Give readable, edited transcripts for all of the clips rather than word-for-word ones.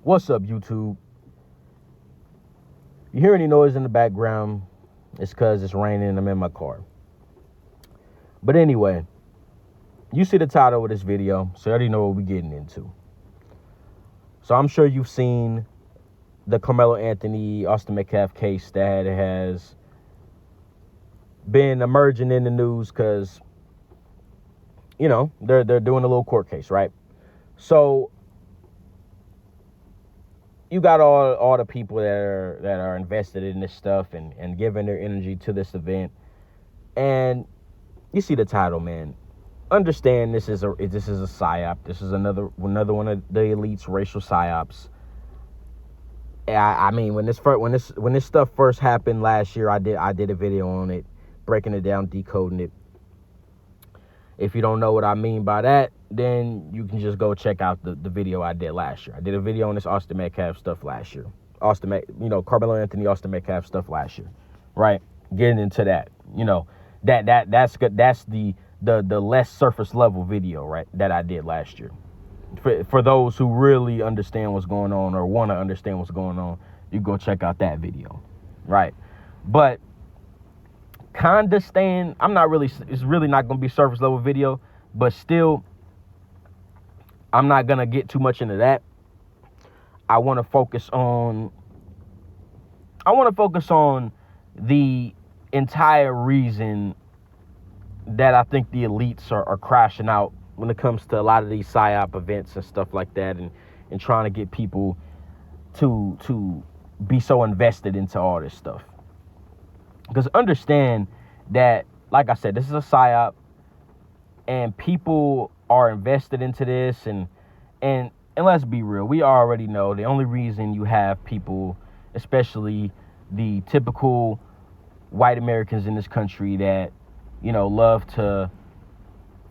What's up, YouTube? You hear any noise in the background? It's because it's raining and I'm in my car. But anyway, you see the title of this video, so you already know what we're getting into. So I'm sure you've seen the Karmelo Anthony, Austin Metcalf case that has been emerging in the news because, you know, they're doing a little court case, right? So you got all the people that are invested in this stuff and giving their energy to this event. And you see the title, man. Understand this is a psyop. This is another one of the elite's racial psyops. I mean, when this stuff first happened last year, I did a video on it, breaking it down, decoding it. If you don't know what I mean by that, then you can just go check out the video I did last year. I did a video on this Austin Metcalf stuff last year. Karmelo Anthony, Austin Metcalf stuff last year, right? Getting into that, that's good. That's the less surface level video, right? That I did last year. For those who really understand what's going on or want to understand what's going on, you go check out that video, right? But understand, it's really not going to be surface level video, but still, I'm not going to get too much into that. I want to focus on the entire reason that I think the elites are crashing out when it comes to a lot of these PSYOP events and stuff like that, and trying to get people to be so invested into all this stuff. Because understand that, like I said, this is a PSYOP, and people are invested into this, and let's be real, we already know the only reason you have people, especially the typical white Americans in this country that, love to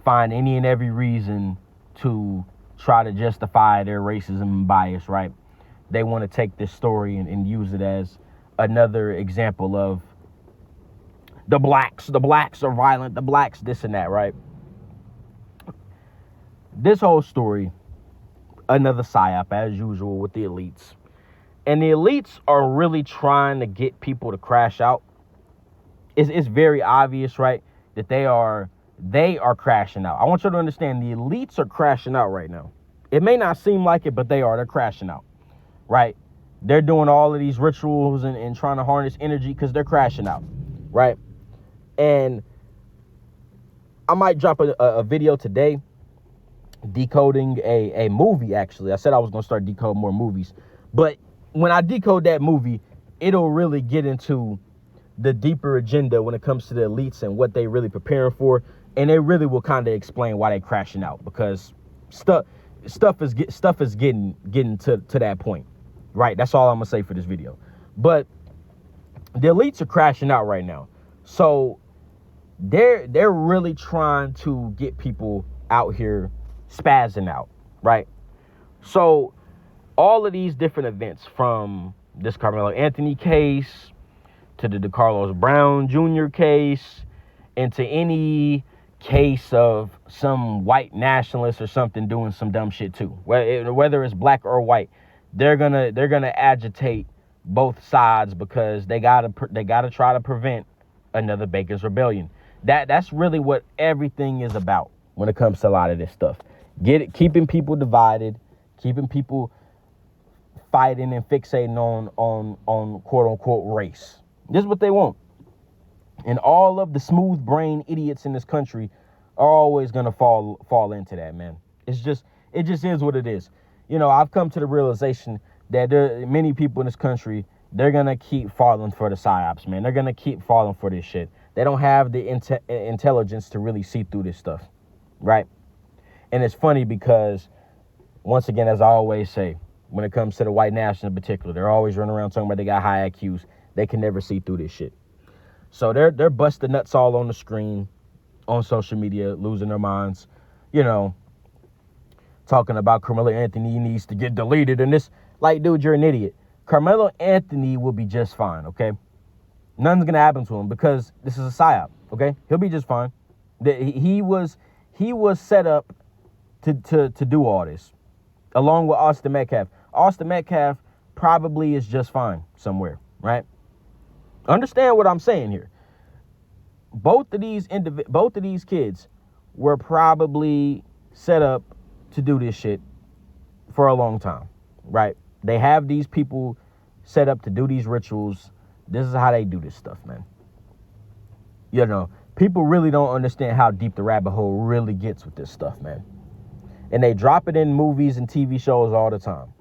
find any and every reason to try to justify their racism and bias, right? They want to take this story and use it as another example of the blacks are violent, the blacks this and that, right? This whole story, another PSYOP as usual with the elites. And the elites are really trying to get people to crash out. It's very obvious, right, that they are crashing out. I want you to understand the elites are crashing out right now. It may not seem like it, but they're crashing out, right? They're doing all of these rituals and trying to harness energy because they're crashing out, right? And I might drop a video today decoding a movie, actually. I said I was going to start decoding more movies. But when I decode that movie, it'll really get into the deeper agenda when it comes to the elites and what they really preparing for. And it really will kind of explain why they're crashing out, because stuff is getting to that point, right? That's all I'm going to say for this video. But the elites are crashing out right now. So they're really trying to get people out here spazzing out, right? So all of these different events, from this Karmelo Anthony case to the DeCarlos Brown Jr. case, and to any case of some white nationalist or something doing some dumb shit too, whether it's black or white, they're gonna agitate both sides because they gotta try to prevent another Baker's Rebellion. That's really what everything is about when it comes to a lot of this stuff. Keeping people divided, keeping people fighting and fixating on quote unquote race. This is what they want. And all of the smooth brain idiots in this country are always gonna fall into that, man. It just is what it is. I've come to the realization that there are many people in this country, they're gonna keep falling for the PSYOPs, man. They're gonna keep falling for this shit. They don't have the intelligence to really see through this stuff, right? And it's funny because, once again, as I always say, when it comes to the white nationalists in particular, they're always running around talking about they got high IQs. They can never see through this shit. So they're busting nuts all on the screen, on social media, losing their minds, talking about Karmelo Anthony needs to get deleted and this. Like, dude, you're an idiot. Karmelo Anthony will be just fine, okay? Nothing's going to happen to him because this is a PSYOP, okay? He'll be just fine. He was set up to do all this, along with Austin Metcalf. Austin Metcalf probably is just fine somewhere, right? Understand what I'm saying here. Both of these kids were probably set up to do this shit for a long time, right? They have these people set up to do these rituals. This is how they do this stuff, man. You know, people really don't understand how deep the rabbit hole really gets with this stuff, man. And they drop it in movies and TV shows all the time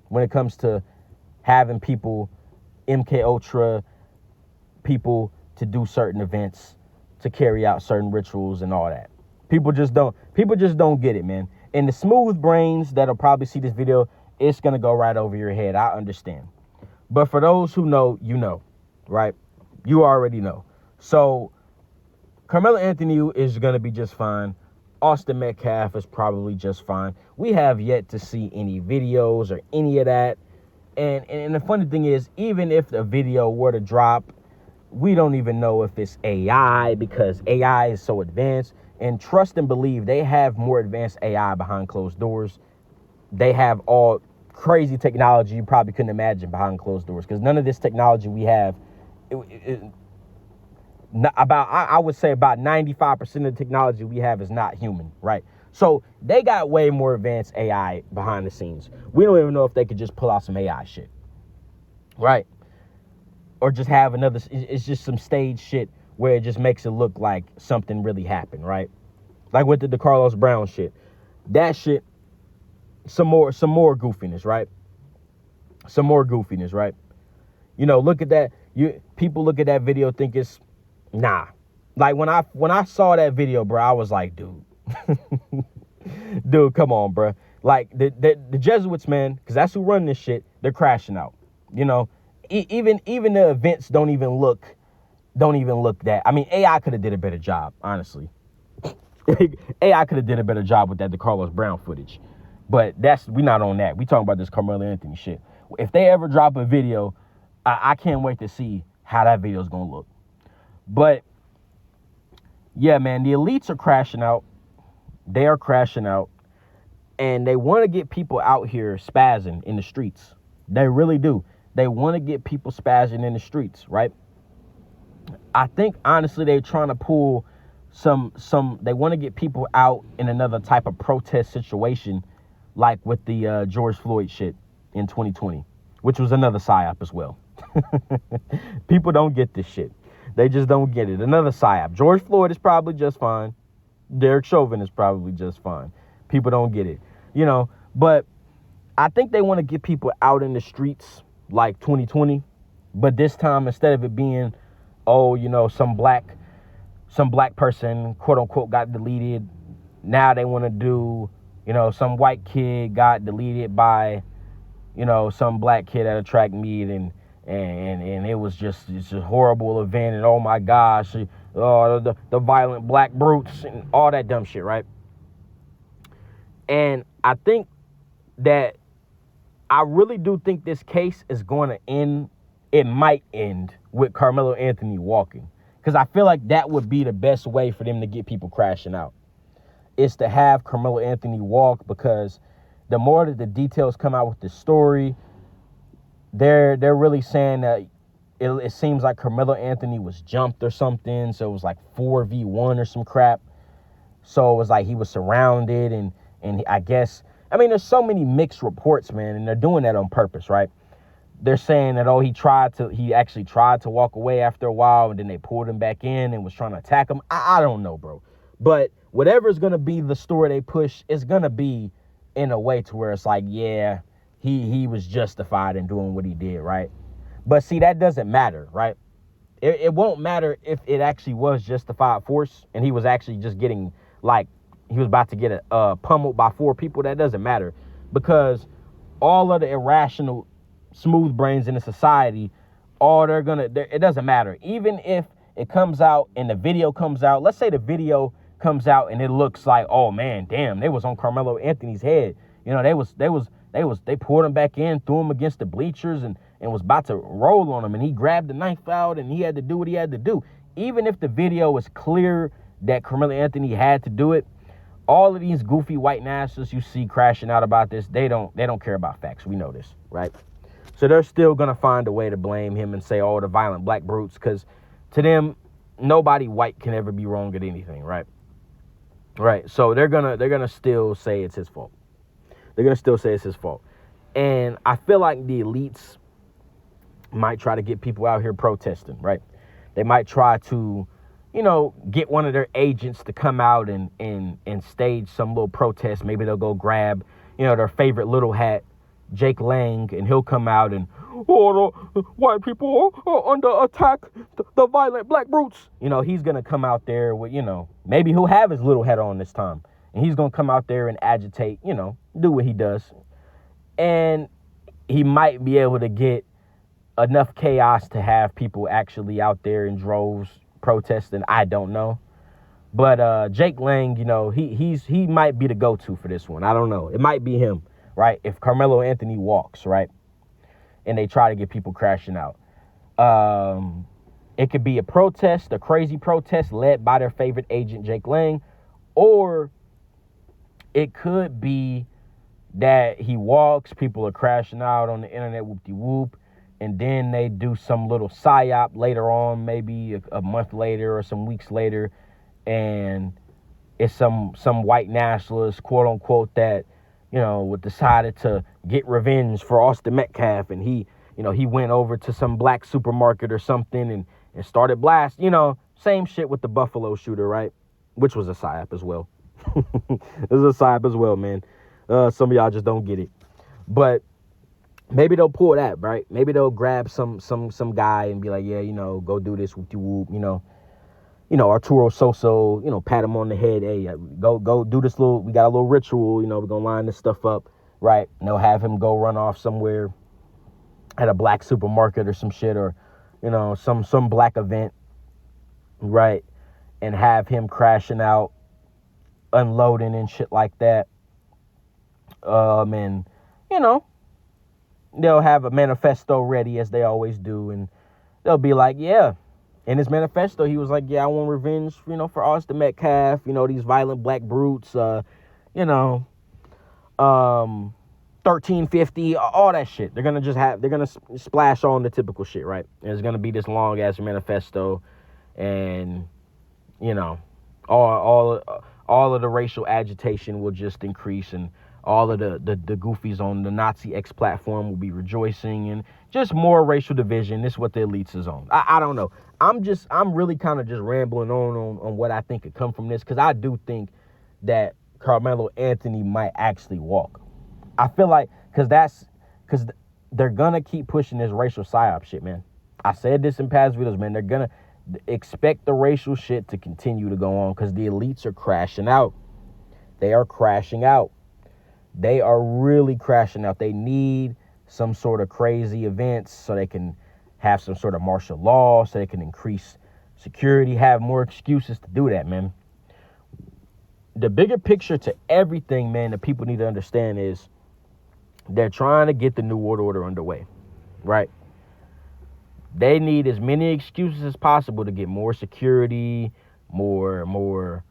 when it comes to having people, MK Ultra people, to do certain events, to carry out certain rituals and all that. People just don't get it, man. And the smooth brains that'll probably see this video, it's gonna go right over your head. I understand. But for those who know, you know, right? You already know. So Karmelo Anthony is gonna be just fine. Austin Metcalf is probably just fine. We have yet to see any videos or any of that. And the funny thing is, even if the video were to drop, we don't even know if it's AI, because AI is so advanced. And trust and believe, they have more advanced AI behind closed doors. They have all crazy technology you probably couldn't imagine behind closed doors, because none of this technology we have, I would say about 95% of the technology we have is not human, right? So they got way more advanced AI behind the scenes. We don't even know if they could just pull out some AI shit, right? Or just have another, it's just some stage shit where it just makes it look like something really happened, right? Like with the Carlos Brown shit. That shit, some more goofiness, right? Some more goofiness, right? You know, look at that. People look at that video, think it's, nah. Like when I saw that video, bro, I was like, dude. Dude, come on, bro. Like the Jesuits, man, because that's who run this shit, they're crashing out. You know, even the events don't even look that. I mean, AI could have did a better job, honestly. AI could have did a better job with that, the Carlos Brown footage. But we not on that. We talking about this Karmelo Anthony shit. If they ever drop a video, I can't wait to see how that video is gonna look. But yeah, man, the elites are crashing out. They are crashing out, and they want to get people out here spazzing in the streets. They really do. They want to get people spazzing in the streets, right? I think, honestly, they're trying to pull they want to get people out in another type of protest situation, like with the George Floyd shit in 2020, which was another psyop as well. People don't get this shit. They just don't get it. Another psyop. George Floyd is probably just fine. Derek Chauvin is probably just fine. People don't get it, you know. But I think they want to get people out in the streets like 2020. But this time, instead of it being, oh, you know, some black person, quote unquote, got deleted. Now they want to do, you know, some white kid got deleted by, you know, some black kid at a track meet, and it was just, it's a horrible event, and oh my gosh, the violent black brutes and all that dumb shit, right? And I think that, I really do think this case is going to end. It might end with Karmelo Anthony walking, because I feel like that would be the best way for them to get people crashing out, is to have Karmelo Anthony walk, because the more that the details come out with the story, they're really saying that it seems like Karmelo Anthony was jumped or something. So it was like 4v1 or some crap. So it was like he was surrounded, and I guess, I mean, there's so many mixed reports, man, and they're doing that on purpose, right? They're saying that, oh, he actually tried to walk away after a while, and then they pulled him back in and was trying to attack him. I don't know, bro. But whatever's going to be the story they push, is going to be in a way to where it's like, yeah, he was justified in doing what he did, right? But see, that doesn't matter, right? It won't matter if it actually was justified force and he was actually just getting, like, he was about to get pummeled by 4 people. That doesn't matter, because all of the irrational smooth brains in the society, it doesn't matter. Even if it comes out and the video comes out, let's say the video comes out and it looks like, oh man, damn, they was on Karmelo Anthony's head. You know, they pulled him back in, threw him against the bleachers, and was about to roll on him, and he grabbed the knife out and he had to do what he had to do. Even if the video was clear that Karmelo Anthony had to do it, All of these goofy white nationalists you see crashing out about this, they don't care about facts. We know this, right? So they're still gonna find a way to blame him and say, "Oh, the violent black brutes," because to them, nobody white can ever be wrong at anything, right? Right. So they're gonna still say it's his fault. They're gonna still say it's his fault. And I feel like the elites might try to get people out here protesting, right? They might try to, get one of their agents to come out and stage some little protest. Maybe they'll go grab, their favorite little hat, Jake Lang, and he'll come out and, "Oh, the white people are under attack, the violent black brutes." He's going to come out there with, maybe he'll have his little hat on this time. And he's going to come out there and agitate, do what he does. And he might be able to get enough chaos to have people actually out there in droves protesting. I don't know. But Jake Lang, he might be the go-to for this one. I don't know. It might be him, right? If Karmelo Anthony walks, right? And they try to get people crashing out. It could be a protest, a crazy protest led by their favorite agent, Jake Lang. Or it could be that he walks, people are crashing out on the internet, whoop-de-whoop, and then they do some little psyop later on, maybe a month later or some weeks later, and it's some white nationalist, quote unquote, that decided to get revenge for Austin Metcalf, and he went over to some black supermarket or something and started blast. Same shit with the Buffalo shooter, right? Which was a psyop as well. It was a psyop as well, man. Some of y'all just don't get it, but maybe they'll pull that, right? Maybe they'll grab some guy and be like, yeah, go do this, whoop-de-whoop, Arturo Soso, pat him on the head. Hey, go do this we got a little ritual, we're going to line this stuff up, right? And they'll have him go run off somewhere at a black supermarket or some shit, or, some black event, right? And have him crashing out, unloading and shit like that. And, they'll have a manifesto ready, as they always do, and they'll be like, yeah. In his manifesto, he was like, yeah, I want revenge, for Austin Metcalf, these violent black brutes, 1350, all that shit. They're going to splash on the typical shit, right? And it's going to be this long ass manifesto, and, all of the racial agitation will just increase, and all of the goofies on the Nazi X platform will be rejoicing, and just more racial division. This is what the elites is on. I don't know. I'm really kind of just rambling on what I think could come from this, because I do think that Karmelo Anthony might actually walk. I feel like, because they're going to keep pushing this racial psyop shit, man. I said this in past videos, man. They're going to expect the racial shit to continue to go on, because the elites are crashing out. They are crashing out. They are really crashing out. They need some sort of crazy events so they can have some sort of martial law, so they can increase security, have more excuses to do that, man. The bigger picture to everything, man, that people need to understand is they're trying to get the New World Order underway, right? They need as many excuses as possible to get more security, more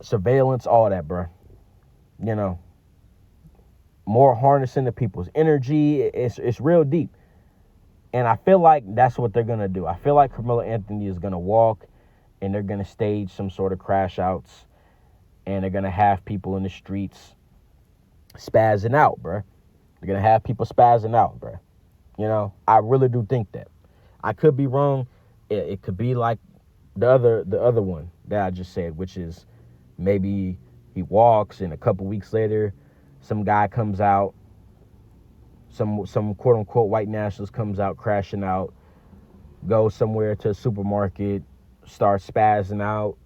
surveillance, all that, bro. More harnessing the people's energy. It's real deep. And I feel like that's what they're going to do. I feel like Karmelo Anthony is going to walk, and they're going to stage some sort of crash outs, and they're going to have people in the streets spazzing out, bro. They're going to have people spazzing out, bro. I really do think that. I could be wrong. It could be like the other one that I just said, which is maybe he walks, and a couple weeks later, some guy comes out, some quote unquote white nationalist comes out crashing out, goes somewhere to a supermarket, starts spazzing out.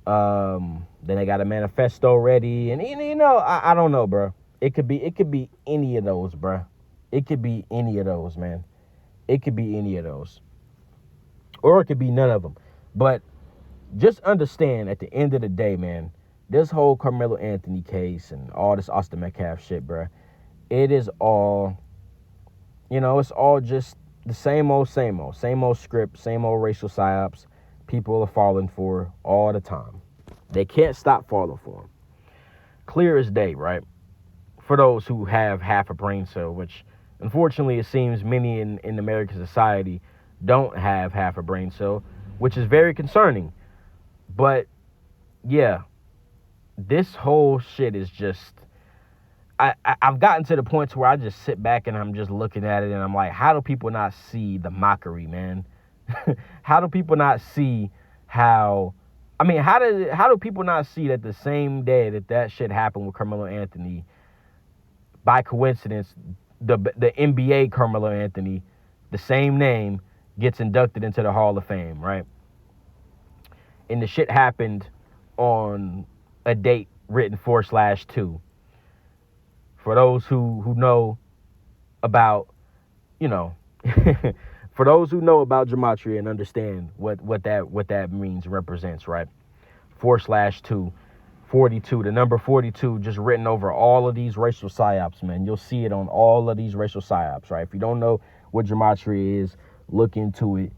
Then they got a manifesto ready, and I don't know, bro. It could be any of those, bro. It could be any of those, man. It could be any of those, or it could be none of them. But just understand, at the end of the day, man, this whole Karmelo Anthony case and all this Austin Metcalf shit, bro, it is all, it's all just the same old script, same old racial psyops. people are falling for all the time. They can't stop falling for them. Clear as day, right? For those who have half a brain cell, which unfortunately it seems many in American society don't have half a brain cell, which is very concerning. But yeah, this whole shit is just, I've gotten to the point where I just sit back and I'm just looking at it and I'm like, how do people not see the mockery, man? How do people not see how, I mean, how do people not see that the same day that shit happened with Carmelo Anthony, by coincidence, the NBA Carmelo Anthony, the same name, gets inducted into the Hall of Fame, right? And the shit happened on a date written 4/2. For those who know about, you know, for those who know about gematria and understand what that means, represents, right? 4/2, 42, the number 42 just written over all of these racial psyops, man. You'll see it on all of these racial psyops, right? If you don't know what gematria is, look into it.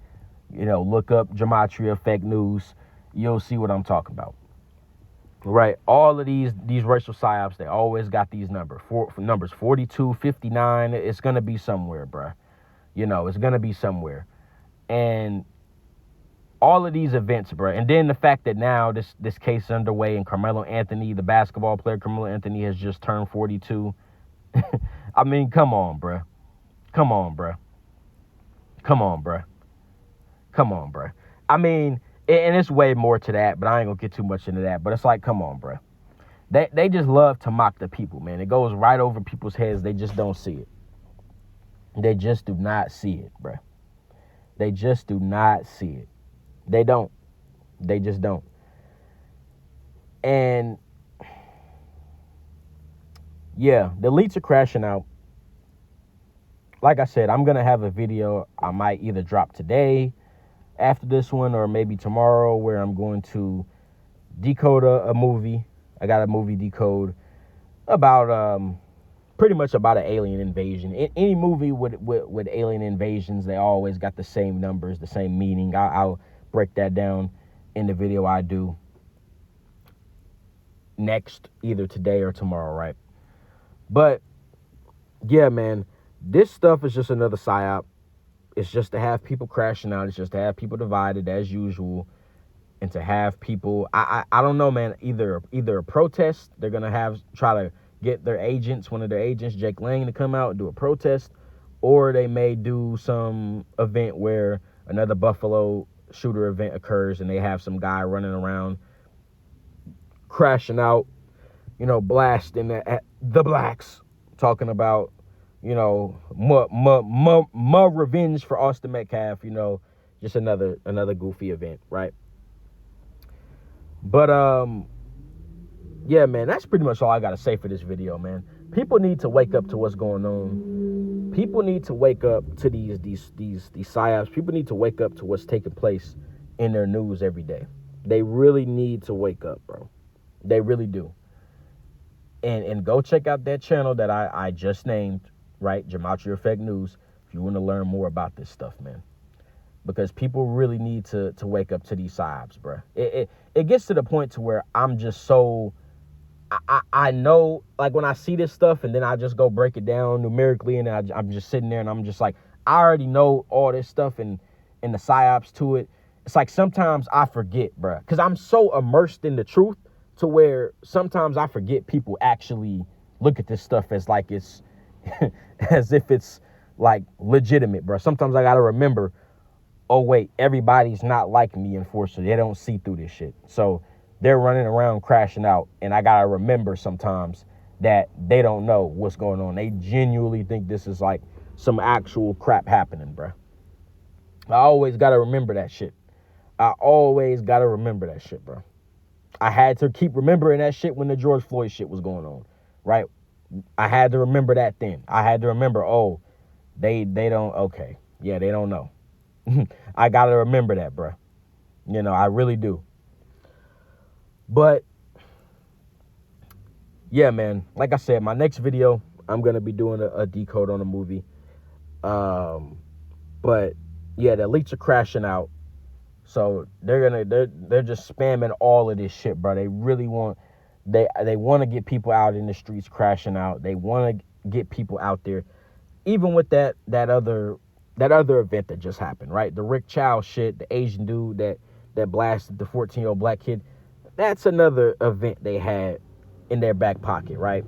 You know, look up gematria fake news. You'll see what I'm talking about. Right, all of these racial psyops, they always got these numbers 42, 59. It's gonna be somewhere, bruh. You know, it's gonna be somewhere. And all of these events, bruh. And then the fact that now this case is underway and Carmelo Anthony, the basketball player Carmelo Anthony, has just turned 42. I mean, come on, bruh. Come on, bruh. Come on, bruh. Come on, bruh. I mean, and it's way more to that, but I ain't gonna get too much into that. But it's like, come on, bruh. They just love to mock the people, man. It goes right over people's heads. They just don't see it. They just do not see it, bruh. They just do not see it. They don't. They just don't. And yeah, the elites are crashing out. Like I said, I'm gonna have a video I might either drop today after this one or maybe tomorrow where I'm going to decode a movie. I got a movie decode about pretty much about an alien invasion. Any movie with alien invasions, they always got the same numbers, the same meaning. I'll break that down in the video I do next, either today or tomorrow, right? But yeah, man, this stuff is just another psyop. It's just to have people crashing out. It's just to have people divided as usual, and to have people, I don't know, man. Either a protest, they're gonna try to get their agents, one of their agents, Jake Lang, to come out and do a protest, or they may do some event where another Buffalo shooter event occurs and they have some guy running around crashing out, you know, blasting at the blacks, talking about, you know, my revenge for Austin Metcalf, you know, just another goofy event, right? But yeah, man, that's pretty much all I gotta say for this video, man. People need to wake up to what's going on. People need to wake up to these psyops. People need to wake up to what's taking place in their news every day. They really need to wake up, bro. They really do. And go check out that channel that I just named, right? Gematria Fake News, if you want to learn more about this stuff, man. Because people really need to wake up to these psyops, bro. It gets to the point to where I'm just so, I know, like when I see this stuff and then I just go break it down numerically and I'm just sitting there and I'm just like, I already know all this stuff and the psyops to it. It's like sometimes I forget, bro, because I'm so immersed in the truth to where sometimes I forget people actually look at this stuff as like it's as if it's like legitimate, bro. Sometimes I gotta remember, oh wait, everybody's not like me, unfortunately. They don't see through this shit. So they're running around crashing out, and I gotta remember sometimes that they don't know what's going on. They genuinely think this is like some actual crap happening, bro. I always gotta remember that shit. I always gotta remember that shit, bro. I had to keep remembering that shit when the George Floyd shit was going on, right? I had to remember that then. I had to remember, oh, they don't, okay. Yeah, they don't know. I got to remember that, bro. You know, I really do. But, yeah, man, like I said, my next video, I'm going to be doing a decode on a movie. But, yeah, the elites are crashing out. So they're just spamming all of this shit, bro. They really want they want to get people out in the streets crashing out. They want to get people out there, even with that other event that just happened, right? The Rick Chow shit, the Asian dude that blasted the 14-year-old black kid. That's another event they had in their back pocket, right?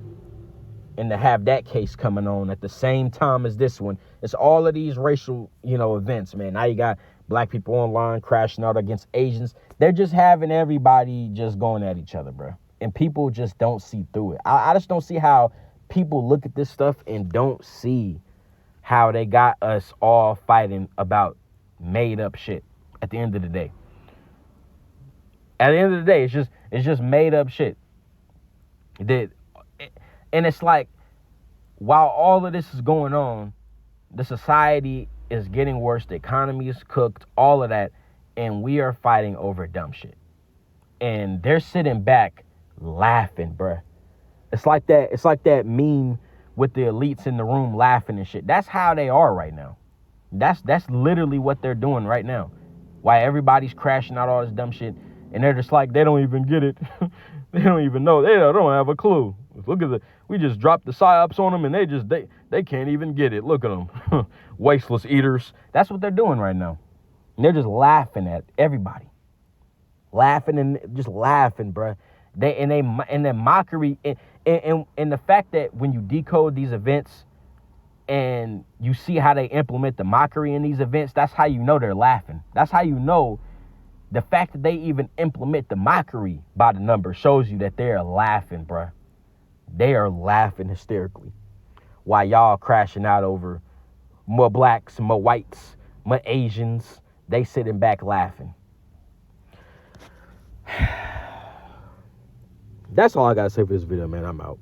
And to have that case coming on at the same time as this one, it's all of these racial, events, man. Now you got black people online crashing out against Asians. They're just having everybody just going at each other, bro. And people just don't see through it. I just don't see how people look at this stuff and don't see how they got us all fighting about made up shit at the end of the day. At the end of the day, it's just made up shit. And it's like, while all of this is going on, the society is getting worse, the economy is cooked, all of that, and we are fighting over dumb shit. And they're sitting back laughing, bruh. It's like that meme with the elites in the room laughing and shit. That's how they are right now. That's literally what they're doing right now. Why everybody's crashing out all this dumb shit, and they're just like, they don't even get it. They don't even know. They don't have a clue. Look at we just dropped the psyops on them, and they can't even get it. Look at them. Wasteless eaters. That's what they're doing right now. And they're just laughing at everybody. Laughing and just laughing, bruh. And their mockery and the fact that when you decode these events and you see how they implement the mockery in these events, that's how you know they're laughing. That's how you know the fact that they even implement the mockery by the number shows you that they are laughing, bruh. They are laughing hysterically while y'all crashing out over more blacks, more whites, more Asians. They sitting back laughing. That's all I gotta say for this video, man. I'm out.